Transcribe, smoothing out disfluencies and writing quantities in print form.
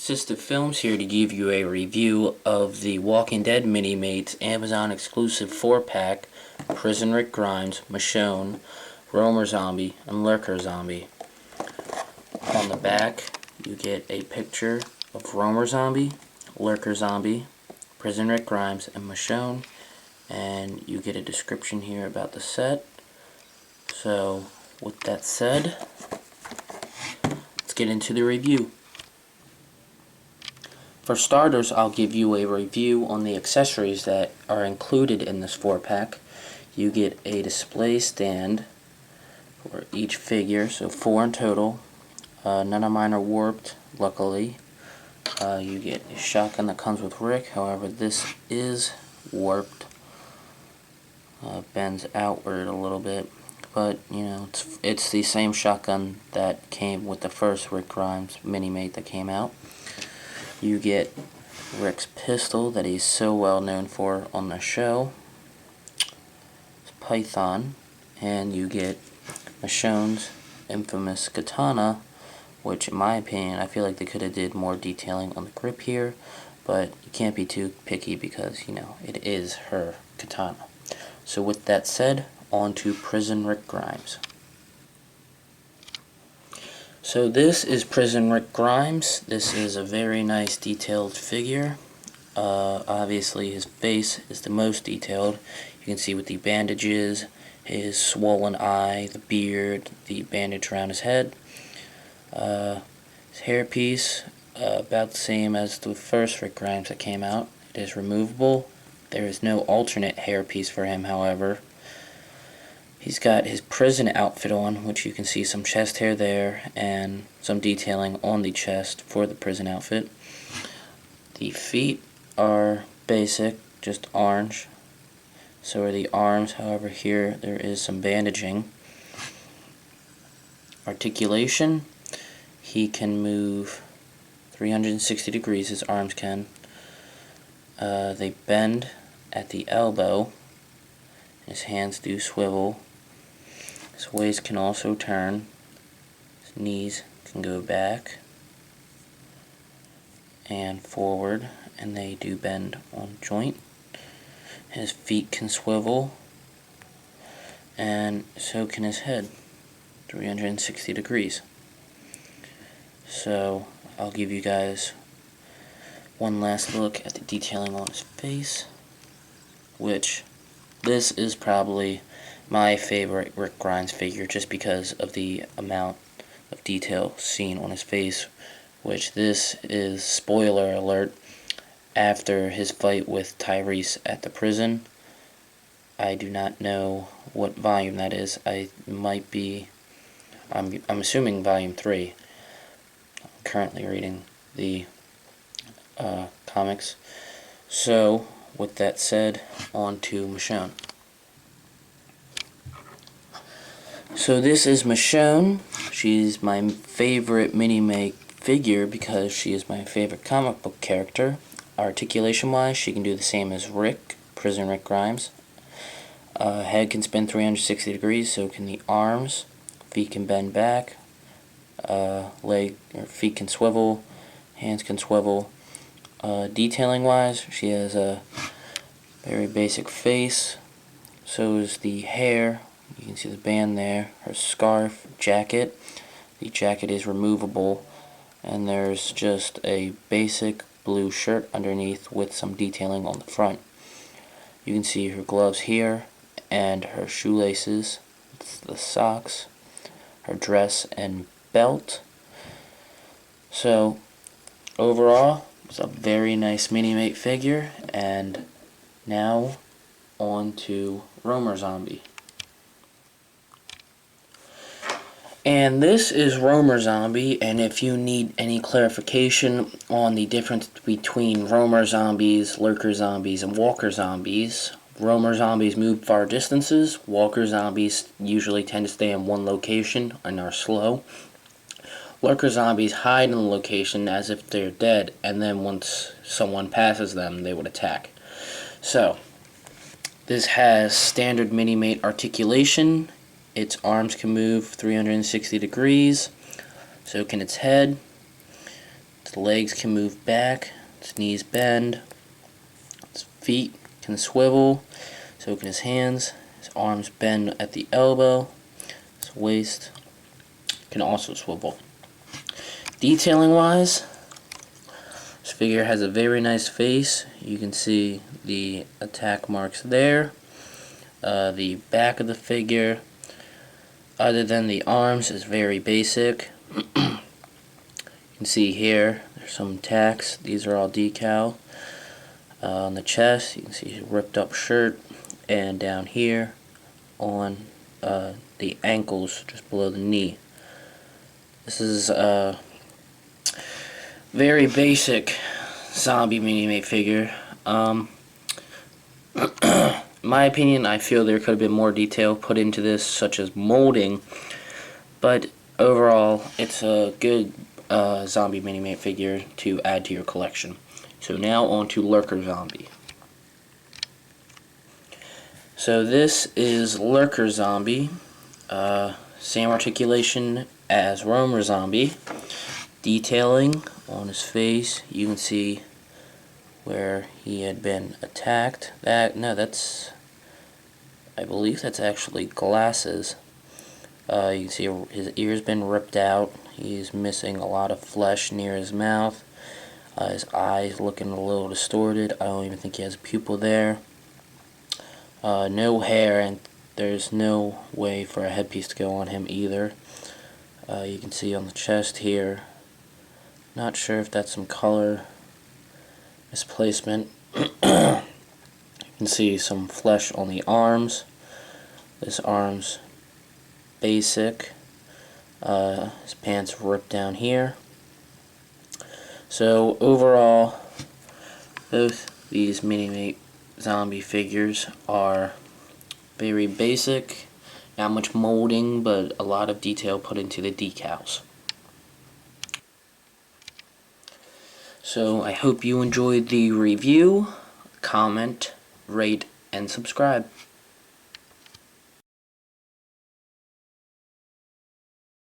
Assistive Films here to give you a review of the Walking Dead Minimates Amazon exclusive 4-pack Prison Rick Grimes, Michonne, Romer Zombie, and Lurker Zombie. On the back you get a picture of Romer Zombie, Lurker Zombie, Prison Rick Grimes, and Michonne, and you get a description here about the set. So with that said, let's get into the review. For starters, I'll give you a review on the accessories that are included in this 4-pack. You get a display stand for each figure, so 4 in total. None of mine are warped, luckily. You get a shotgun that comes with Rick, however this is warped. Bends outward a little bit, but you know, it's the same shotgun that came with the first Rick Grimes Minimate that came out. You get Rick's pistol that he's so well known for on the show, it's Python, and you get Michonne's infamous katana, which in my opinion I feel like they could have did more detailing on the grip here, but you can't be too picky because, you know, it is her katana. So with that said, on to Prison Rick Grimes. So this is Prison Rick Grimes. This is a very nice detailed figure. Obviously his face is the most detailed. You can see with the bandages, his swollen eye, the beard, the bandage around his head. His hairpiece, about the same as the first Rick Grimes that came out. It is removable. There is no alternate hairpiece for him, however. He's got his prison outfit on, which you can see some chest hair there and some detailing on the chest for the prison outfit. The feet are basic, just orange. So are the arms, however here there is some bandaging. Articulation, he can move 360 degrees, his arms can. They bend at the elbow. His hands do swivel. His waist can also turn. His knees can go back and forward, and they do bend on joint. His feet can swivel, and so can his head, 360 degrees. So I'll give you guys one last look at the detailing on his face, which this is probably my favorite Rick Grimes figure just because of the amount of detail seen on his face, which this is, spoiler alert, after his fight with Tyrese at the prison. I do not know what volume that is. I'm assuming volume 3. I'm currently reading the comics. So with that said, on to Michonne. So this is Michonne. She's my favorite Minimate figure because she is my favorite comic book character. Articulation wise, she can do the same as Rick, Prison Rick Grimes. Head can spin 360 degrees, so can the arms. Feet can bend back. Feet can swivel. Hands can swivel. Detailing wise, she has a very basic face. So is the hair. You can see the band there. Her scarf, jacket. The jacket is removable, and there's just a basic blue shirt underneath with some detailing on the front. You can see her gloves here and her shoelaces, the socks, her dress and belt. So overall, it's a very nice Minimate figure. And now on to Romer Zombie. And this is Romer Zombie, and if you need any clarification on the difference between Romer Zombies, Lurker Zombies, and Walker Zombies, Romer Zombies move far distances, Walker Zombies usually tend to stay in one location and are slow. Lurker Zombies hide in the location as if they're dead, and then once someone passes them, they would attack. So, this has standard Minimate articulation. Its arms can move 360 degrees, so can its head. Its legs can move back, its knees bend, its feet can swivel, so can his hands. His arms bend at the elbow, his waist can also swivel. Detailing wise, this figure has a very nice face. You can see the attack marks there. The back of the figure, other than the arms, is very basic. You can see here, there's some tacks. These are all decal. On the chest, you can see a ripped up shirt. And down here on the ankles, just below the knee. This is a very basic zombie Minimate figure. In my opinion, I feel there could have been more detail put into this, such as molding, but overall, it's a good zombie Minimate figure to add to your collection. So now on to Lurker Zombie. So this is Lurker Zombie, same articulation as Roamer Zombie. Detailing on his face, you can see where he had been attacked. I believe that's actually glasses. You can see his ear's been ripped out. He's missing a lot of flesh near his mouth. His eyes looking a little distorted. I don't even think he has a pupil there. No hair, and there's no way for a headpiece to go on him either. You can see on the chest here. Not sure if that's some color misplacement. You can see some flesh on the arms. This arm's basic. His pants ripped down here. So overall, both these Minimate zombie figures are very basic. Not much molding, but a lot of detail put into the decals. So I hope you enjoyed the review. Comment, rate, and subscribe.